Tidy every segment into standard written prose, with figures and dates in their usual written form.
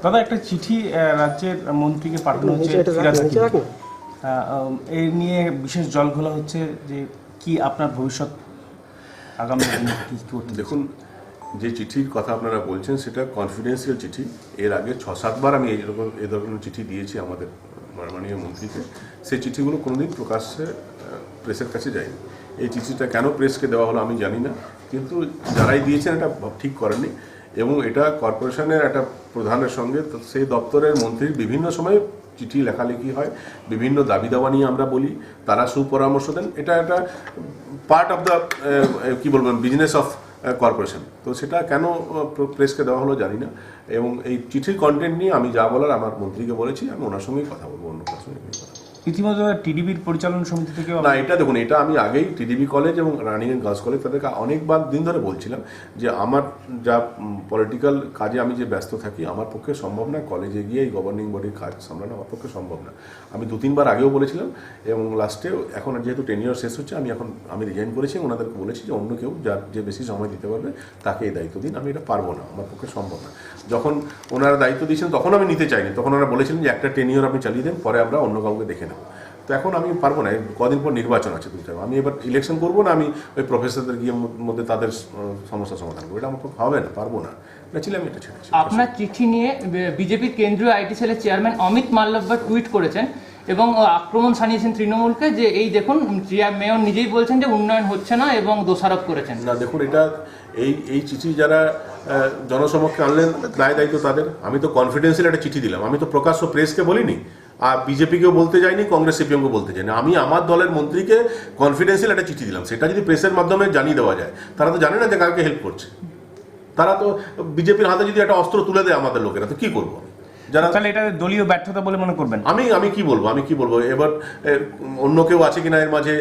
দাদা একটা চিঠি রাজ্যের মন্ত্রীকে পাঠানো হচ্ছে ফিরাদ হাকিমকে। এই নিয়ে বিশেষ জলঘোলা হচ্ছে যে কি আপনার ভবিষ্যৎ আগামী দিনে কি করতে? দেখুন, যে চিঠির কথা আপনারা বলছেন সেটা কনফিডেন্সিয়াল চিঠি। এর আগে 6-7 বার আমি এই ধরনের চিঠি দিয়েছি আমাদের মাননীয় মন্ত্রীকে। সেই চিঠিগুলো কোনোদিন প্রকাশ্যে প্রেসের কাছে যায়নি। এই চিঠিটা কেন প্রেসকে দেওয়া হলো আমি জানি না, কিন্তু যারাই দিয়েছেন এটা ঠিক করেননি। এবং এটা কর্পোরেশনের একটা প্রধানের সঙ্গে সেই দপ্তরের মন্ত্রীর বিভিন্ন সময়ে চিঠি লেখালেখি হয়, বিভিন্ন দাবি দাওয়া নিয়ে আমরা বলি, তারা সুপরামর্শ দেন। এটা একটা পার্ট অফ দ্য কী বলবেন বিজনেস অফ কর্পোরেশন। তো সেটা কেন প্রেসকে দেওয়া হলো জানি না। এবং এই চিঠির কন্টেন্ট নিয়ে আমি যা বলার আমার মন্ত্রীকে বলেছি, আমি ওনার সঙ্গেই কথা বলবো, অন্য কার সঙ্গে কথা বলবো। ইতিমধ্যে টিডিবির পরিচালনা সমিতি থেকে না, এটা দেখুন, এটা আমি আগেই টিডিবি কলেজ এবং রানিগঞ্জ গার্লস কলেজ তাদেরকে অনেকবার দিন ধরে বলছিলাম যে আমার যা পলিটিক্যাল কাজে আমি যে ব্যস্ত থাকি, আমার পক্ষে সম্ভব না কলেজে গিয়ে এই গভর্নিং বডির কাজ সামলানো, আমার পক্ষে সম্ভব না। আমি 2-3 বার আগেও বলেছিলাম এবং লাস্টে এখন যেহেতু টেনিওর শেষ হচ্ছে আমি রিজাইন করেছি। ওনাদেরকে বলেছি যে অন্য কেউ যার যে বেশি সময় দিতে পারবে তাকে এই দায়িত্ব দিন, আমি এটা পারবো না, আমার পক্ষে সম্ভব না। যখন ওনারা দায়িত্ব দিয়েছেন তখন আমি নিতে চাইনি, তখন ওনারা বলেছিলেন যে একটা টেনিওর আপনি চালিয়ে দেন, পরে আমরা অন্য কাউকে দেখে নেব। তো এখন আমি পারবো না, কদিন পর নির্বাচন আছে, বুঝতে হবে। আমি এবার ইলেকশন করবো না, আমি ওই প্রফেসরদের গিয়ে মধ্যে তাদের সমস্যা সমাধান করবো, এটা আমার পক্ষে হবে না, পারবো না। ছিল আমি এটা ছেড়েছি। আপনার চিঠি নিয়ে বিজেপির কেন্দ্রীয় আইটি সেলের চেয়ারম্যান অমিত মাল্লব্য টুইট করেছেন এবং আক্রমণ শানিয়েছেন তৃণমূলকে, যে এই দেখুন মেয়র নিজেই বলছেন যে উন্নয়ন হচ্ছে না এবং দোষারোপ করেছেন। না দেখুন, এটা এই চিঠি যারা জনসমক্ষে আনলেন দায় দায়িত্ব তাদের। আমি তো কনফিডেন্সিয়াল একটা চিঠি দিলাম, আমি তো প্রকাশ্য প্রেসকে বলিনি, আর বিজেপিকেও বলতে যাইনি, কংগ্রেস সিপিএমকে বলতে যাইনি। আমি আমার দলের মন্ত্রীকে কনফিডেন্সিয়াল একটা চিঠি দিলাম। সেটা যদি প্রেসের মাধ্যমে জানিয়ে দেওয়া যায়, তারা তো জানে না যে কাকে হেল্প করছে। তারা তো বিজেপির হাতে যদি একটা অস্ত্র তুলে দেয় আমাদের লোকেরা, তো কি করবো? যারা তাহলে এটা দলীয় ব্যর্থতা বলে মনে করবেন? আমি কি বলবো এবার অন্য কেউ আছে কিনা এর মাঝে,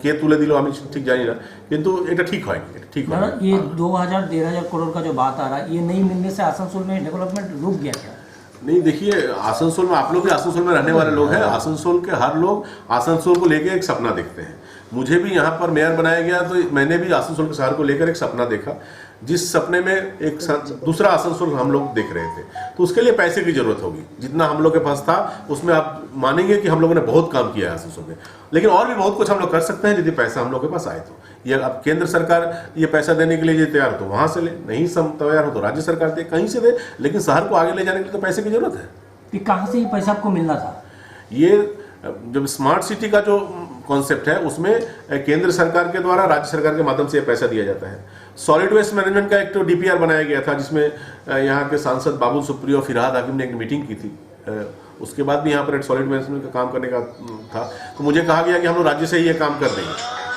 কে তুলে দিল আমি ঠিক জানি না, কিন্তু এটা ঠিক হয়নি, এটা ঠিক হয়। ये 2000-1500 करोड़ का जो बात आ रहा है, ये नहीं मिलने से आसनसोल में डेवलपमेंट रुक गया क्या? नहीं, देखिए आसनसोल में आप लोग भी आसनसोल में रहने वाले लोग हैं। आसनसोल के हर लोग आसनसोल को लेकर एक सपना देखते हैं। मुझे भी यहाँ पर मेयर बनाया गया तो मैंने भी आसनसोल के शहर को लेकर एक सपना देखा, जिस सपने में एक दूसरा आसनसोल हम लोग देख रहे थे। तो उसके लिए पैसे की जरूरत होगी। जितना हम लोग के पास था उसमें आप मानेंगे कि हम लोगों ने बहुत काम किया है आसनसोल में, लेकिन और भी बहुत कुछ हम लोग कर सकते हैं यदि पैसा हम लोग के पास आए तो। ये अब केंद्र सरकार ये पैसा देने के लिए ये तैयार हो तो वहाँ से ले, नहीं सब तैयार हो तो राज्य सरकार दे, कहीं से दे, लेकिन शहर को आगे ले जाने के लिए तो पैसे की जरूरत है। कि कहाँ से ये पैसा आपको मिलना था? ये जब स्मार्ट सिटी का जो कॉन्सेप्ट है उसमें केंद्र सरकार के द्वारा राज्य सरकार के माध्यम से पैसा दिया जाता है। सॉलिड वेस्ट मैनेजमेंट का एक तो डीपीआर बनाया गया था, जिसमें यहाँ के सांसद बाबुल सुप्रियो और फिरहाद हाकिम ने एक मीटिंग की थी। उसके बाद भी यहाँ पर एक सॉलिड मैनेजमेंट का काम करने का था, तो मुझे कहा गया कि हम लोग राज्य से ही ये काम कर देंगे।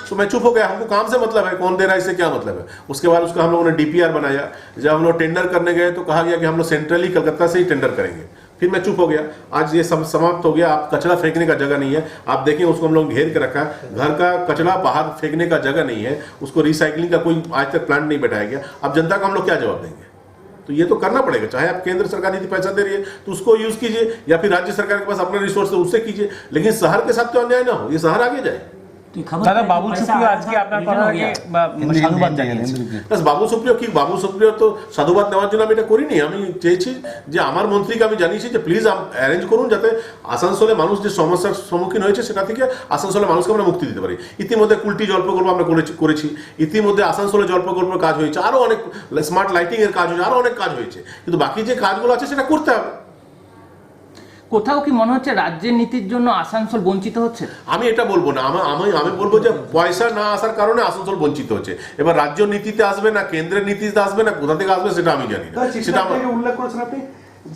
तो मैं चुप हो गया, हमको काम से मतलब है, कौन दे रहा है इससे क्या मतलब है। उसके बाद उसका हम लोगों ने डीपीआर बनाया। जब हम लोग टेंडर करने गए तो कहा गया कि हम लोग सेंट्रली कलकत्ता से ही टेंडर करेंगे। फिर मैं चुप हो गया। आज ये सब समाप्त हो गया। आप कचरा फेंकने का जगह नहीं है, आप देखें उसको हम लोग घेर के रखा है। घर का कचरा बाहर फेंकने का जगह नहीं है, उसको रिसाइकलिंग का कोई आज तक प्लांट नहीं बैठाया गया। अब जनता को हम लोग क्या जवाब देंगे? तो ये तो करना पड़ेगा, चाहे आप केंद्र सरकार यदि पैसा दे रही है तो उसको यूज कीजिए, या फिर राज्य सरकार के पास अपने रिसोर्स है उससे कीजिए, लेकिन शहर के साथ तो अन्याय ना हो, ये शहर आगे जाए। দাদা বাবুল সুপ্রিয় আজকে আপনার কথা আগে সাধুবাদ জানিয়েছেন। বাবুল সুপ্রিয় তো সাধুবাদ নেওয়ার জন্য আমি এটা করিনি। আমি চেয়েছি যে আমার মন্ত্রীকে আমি জানিয়েছি যে প্লিজ অ্যারেঞ্জ করুন যাতে আসানসোলে মানুষ যে সমস্যার সম্মুখীন হয়েছে সেটা থেকে আসানসোলে মানুষকে আমরা মুক্তি দিতে পারি। ইতিমধ্যে কুলটি জল প্রকল্প আমরা করেছি, ইতিমধ্যে আসানসোলে জল প্রকল্পের কাজ হয়েছে, আরও অনেক স্মার্ট লাইটিং এর কাজ হয়েছে, আরও অনেক কাজ হয়েছে, কিন্তু বাকি যে কাজগুলো আছে সেটা করতে হবে। কোথাও কি মনে হচ্ছে রাজ্যের নীতির জন্য আসানসোল বঞ্চিত হচ্ছে? আমি এটা বলবো না, আমি বলবো যে পয়সা না আসার কারণে আসানসোল বঞ্চিত হচ্ছে। এবার রাজ্য নীতিতে আসবে না কেন্দ্রের নীতিতে আসবে না কোথা থেকে আসবে সেটা আমি জানি না। সেটা উল্লেখ করেছেন আপনি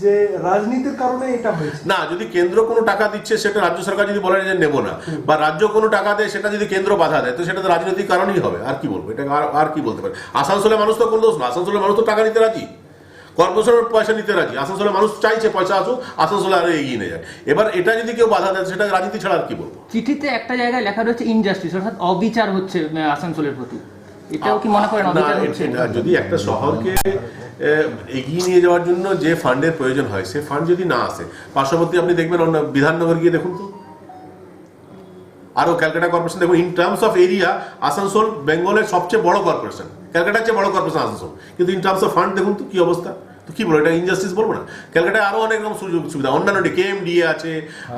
যে রাজনীতির কারণে এটা হয়েছে। না, যদি কেন্দ্র কোনো টাকা দিচ্ছে সেটা রাজ্য সরকার যদি বলে যে নেব না, বা রাজ্য কোনো টাকা দেয় সেটা যদি কেন্দ্র বাধা দেয়, তো সেটা তো রাজনৈতিক কারণেই হবে। আর কি বলবো, এটা আর কি বলতে পারে? আসানসোলের মানুষ তো কোনো দোষ না, আসানসোলের মানুষ তো টাকা নিতে রাজি, কর্পোরেশনের পয়সা নিতে রাজি। আসানসোলের মানুষ চাইছে পয়সা আসুক, আসানসোলে আরো এগিয়ে নিয়ে যায়। এবার এটা যদি কেউ বাধা দেয় সেটা রাজনীতি ছাড়া আর কি বলবো। চিঠিতে একটা জায়গায় লেখা রয়েছে ইনজাস্টিস, অর্থাৎ অবিচার হচ্ছে আসানসোলের প্রতি। এটাও কি মনে করেন অবিচার হচ্ছে? যদি একটা শহরকে এগিয়ে নিয়ে যাওয়ার জন্য যে ফান্ডের প্রয়োজন হয় সে ফান্ড যদি না আসে, পার্শ্ববর্তী আপনি দেখবেন বিধাননগর গিয়ে দেখুন তো, আরো ক্যালকাটা কর্পোরেশন দেখুন। In terms of area Asansol বেঙ্গলের সবচেয়ে বড় কর্পোরেশন, ক্যালকাটার চেয়ে বড় কর্পোরেশন আসানসোল, কিন্তু ইন টার্মস অফ ফান্ড দেখুন তো কি অবস্থা। তো কি বলবো, এটা ইনজাস্টিস বলবো না? ক্যালকাটায় আরো অনেক রকম সুযোগ সুবিধা, অন্যান্য KMDA আছে,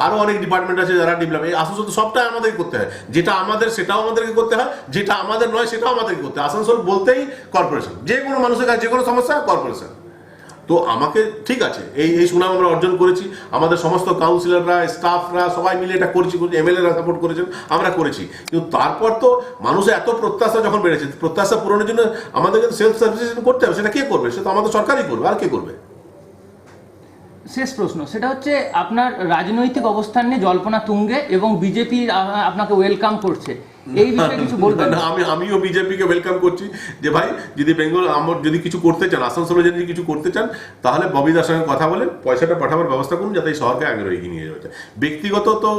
আরো অনেক ডিপার্টমেন্ট আছে যারা ডেভেলপ, এই আসানসোল তো সবটাই আমাদেরকে করতে হয়, যেটা আমাদের সেটাও আমাদেরকে করতে হয়, যেটা আমাদের নয় সেটাও আমাদেরকে করতে হয়। আসানসোল বলতেই কর্পোরেশন, যে কোনো মানুষের কাছে যে কোনো সমস্যা কর্পোরেশন। তো আমাকে ঠিক আছে, এই সুনাম আমরা অর্জন করেছি, আমাদের সমস্ত কাউন্সিলররা, স্টাফরা সবাই মিলে এটা করেছি, MLA-রা সাপোর্ট করেছেন, আমরা করেছি। কিন্তু তারপর তো মানুষের এত প্রত্যাশা যখন বেড়েছে, প্রত্যাশা পূরণের জন্য আমাদেরকে সেলফ সার্ভিসেশন করতে হবে। সেটা কে করবে? সেটা আমাদের সরকারই করবে, আর কে করবে? শেষ প্রশ্ন, সেটা হচ্ছে আপনার রাজনৈতিক অবস্থান নিয়ে জল্পনা তুঙ্গে এবং বিজেপি আপনাকে ওয়েলকাম করছে, এই বিষয়ে কিছু বলবেন? না, আমিও বিজেপিকে ওয়েলকাম করছি যে ভাই যদি বেঙ্গল আমার যদি কিছু করতে চান, আসানসোলে যদি কিছু করতে চান, তাহলে ববিদার সঙ্গে কথা বলেন, পয়সাটা পাঠাবার ব্যবস্থা করুন, যাতে এই শহরকে আগে এগিয়ে নিয়ে যাওয়া যায়। ব্যক্তিগত তো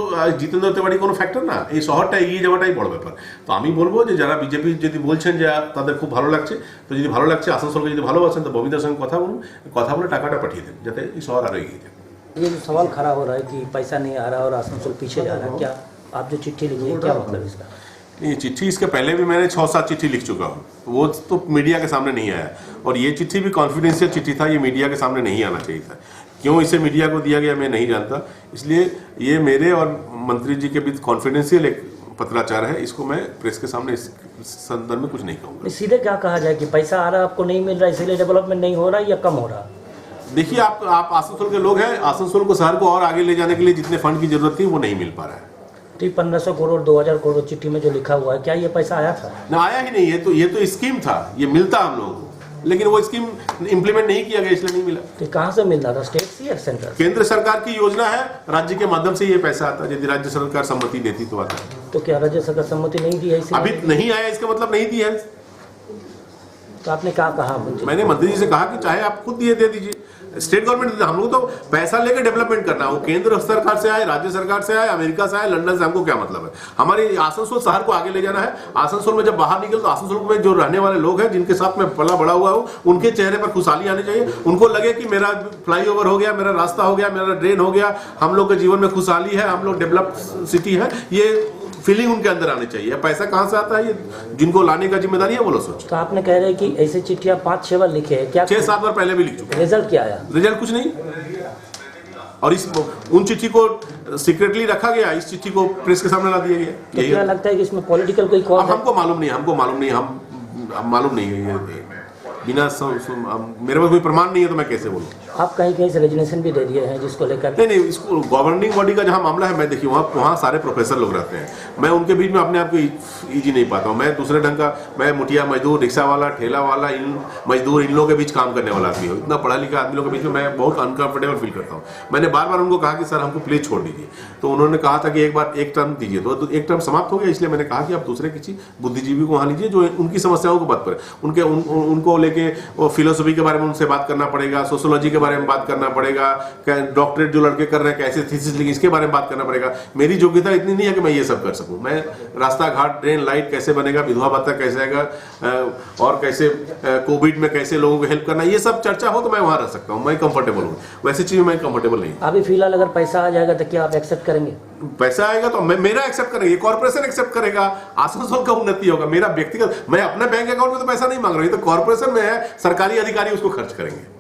জিতেন্দ্র তেওয়ারি কোনো ফ্যাক্টর না, এই শহরটা এগিয়ে যাওয়াটাই বড় ব্যাপার। তো আমি বলবো যে যারা বিজেপি যদি বলছেন যে তাদের খুব ভালো লাগছে, তো যদি ভালো লাগছে, আসানসোলকে যদি ভালোবাসেন, তো ববিদার সঙ্গে কথা বলুন, কথা বলে টাকাটা পাঠিয়ে দেন, যাতে এই শহর আরো এগিয়ে যায়। ये जो सवाल खड़ा हो रहा है कि पैसा नहीं आ रहा और आसनसोल पीछे जा रहा है, क्या आप जो चिट्ठी लिखी है क्या मतलब इसका? ये चिट्ठी, इसके पहले भी मैंने 6-7 चिट्ठी लिख चुका हूँ, वो तो मीडिया के सामने नहीं आया, और ये चिट्ठी भी कॉन्फिडेंशियल चिट्ठी था, ये मीडिया के सामने नहीं आना चाहिए था। क्यों इसे मीडिया को दिया गया मैं नहीं जानता, इसलिए ये मेरे और मंत्री जी के बीच कॉन्फिडेंशियल एक पत्राचार है, इसको मैं प्रेस के सामने इस संदर्भ में कुछ नहीं कहूँगा। सीधे क्या कहा जाए कि पैसा आ रहा है आपको नहीं मिल रहा इसलिए डेवलपमेंट नहीं हो रहा या कम हो रहा? देखिए, आप आसनसोल के लोग हैं, आसनसोल को शहर को और आगे ले जाने के लिए जितने फंड की जरूरत थी वो नहीं मिल पा रहा है। तो 1500 करोड़ 2000 करोड़ चिट्ठी में जो लिखा हुआ है, क्या ये पैसा आया था? ना, आया ही नहीं है। तो ये तो स्कीम था, ये मिलता हम लोगों को, लेकिन वो स्कीम इम्प्लीमेंट नहीं किया गया, इसलिए नहीं मिला। तो कहाँ से मिल रहा था, स्टेट से या सेंटर? केंद्र सरकार की योजना है, राज्य के माध्यम से ये पैसा आता है, यदि राज्य सरकार सम्मति देती तो आता है। तो क्या राज्य सरकार सम्मति नहीं दी है इसलिए? अभी नहीं आया, इसका मतलब नहीं दी है। तो आपने क्या कहा? मैंने मंत्री जी से कहा कि चाहे आप खुद दिए दे दीजिए, स्टेट गवर्नमेंट, हम लोग तो पैसा लेकर डेवलपमेंट करना है, वो केंद्र सरकार से आए, राज्य सरकार से आए, अमेरिका से आए, लंदन से, हमको क्या मतलब है? हमारे आसनसोल शहर को आगे ले जाना है। आसनसोल में जब बाहर निकल तो आसनसोल में जो रहने वाले लोग हैं, जिनके साथ मैं पला बड़ा हुआ हूँ, उनके चेहरे पर खुशहाली आनी चाहिए, उनको लगे कि मेरा फ्लाईओवर हो गया, मेरा रास्ता हो गया, मेरा ड्रेन हो गया, हम लोग के जीवन में खुशहाली है, हम लोग डेवलप सिटी है, ये फीलिंग उनके अंदर आनी चाहिए। पैसा कहाँ से आता है, ये जिनको लाने का जिम्मेदारी है वो लोग सोचो। तो आपने कह रहे हैं कि ऐसे चिट्ठियां 5-6 बार लिखे हैं, क्या 6-7 बार पहले भी लिख चुके। रिजल्ट क्या आया? रिजल्ट कुछ नहीं, और उन चिट्ठी को सीक्रेटली रखा गया, इस चिट्ठी को प्रेस के सामने ला दिया गया। तो क्या लगता है कि इसमें पॉलिटिकल कोई कॉज है? हमको मालूम नहीं, हम मालूम नहीं है, ये बिना मेरे पास कोई प्रमाण नहीं है, तो मैं कैसे बोलूँ? आप कहीं से रेजिग्नेशन भी दे दिए हैं जिसको लेकर? नहीं, इसको गवर्निंग बॉडी का जहाँ मामला है, मैं देखिए वहाँ सारे प्रोफेसर लोग रहते हैं, मैं उनके बीच में अपने आप को ईजी नहीं पाता हूँ। मैं दूसरे ढंग का, मैं मुठिया मजदूर, रिक्शा वाला, ठेला वाला, इन मजदूर, इन लोगों के बीच काम करने वाला आदमी हूँ। इतना पढ़ा लिखा आदमी लोगों के बीच में मैं बहुत अनकंफर्टेबल फील करता हूँ। मैंने बार बार उनको कहा कि सर हमको प्लीज छोड़ दीजिए, तो उन्होंने कहा था कि एक टर्म दीजिए, तो एक टर्म समाप्त हो गया, इसलिए मैंने कहा कि आप दूसरे किसी बुद्धिजीवी को वहाँ लीजिए जो उनकी समस्याओं को बात करे, उनको लेके फिलोसफी के बारे में उनसे बात करना पड़ेगा, सोशियोलॉजी के बारे में बात करना पड़ेगा, डॉक्टरेट जो लड़के कर रहे हैं कैसे थीसिस लिखी, इसके बारे में बात करना पड़ेगा। मेरी योग्यता इतनी नहीं है कि मैं ये सब कर सकूं। मैं रास्ता घाट, ड्रेन, लाइट कैसे बनेगा, विधवा भत्ता कैसे आएगा, और कैसे कोविड में कैसे लोगों को हेल्प करना, ये सब चर्चा हो तो मैं वहां रह सकता हूँ, मैं कंफर्टेबल हूँ। वैसी चीज में कंफर्टेबल नहीं। अभी फिलहाल अगर पैसा आ जाएगा तो क्या आप एक्सेप्ट करेंगे? पैसा आएगा तो मेरा एक्सेप्ट करेंगे, कॉर्पोरेशन एक्सेप्ट करेगा, आसनसोल का उन्नति होगा। मेरा व्यक्तिगत, मैं अपने बैंक अकाउंट में तो पैसा नहीं मांग रहा हूँ, ये तो कॉर्पोरेशन में है, सरकारी अधिकारी उसको खर्च करेंगे।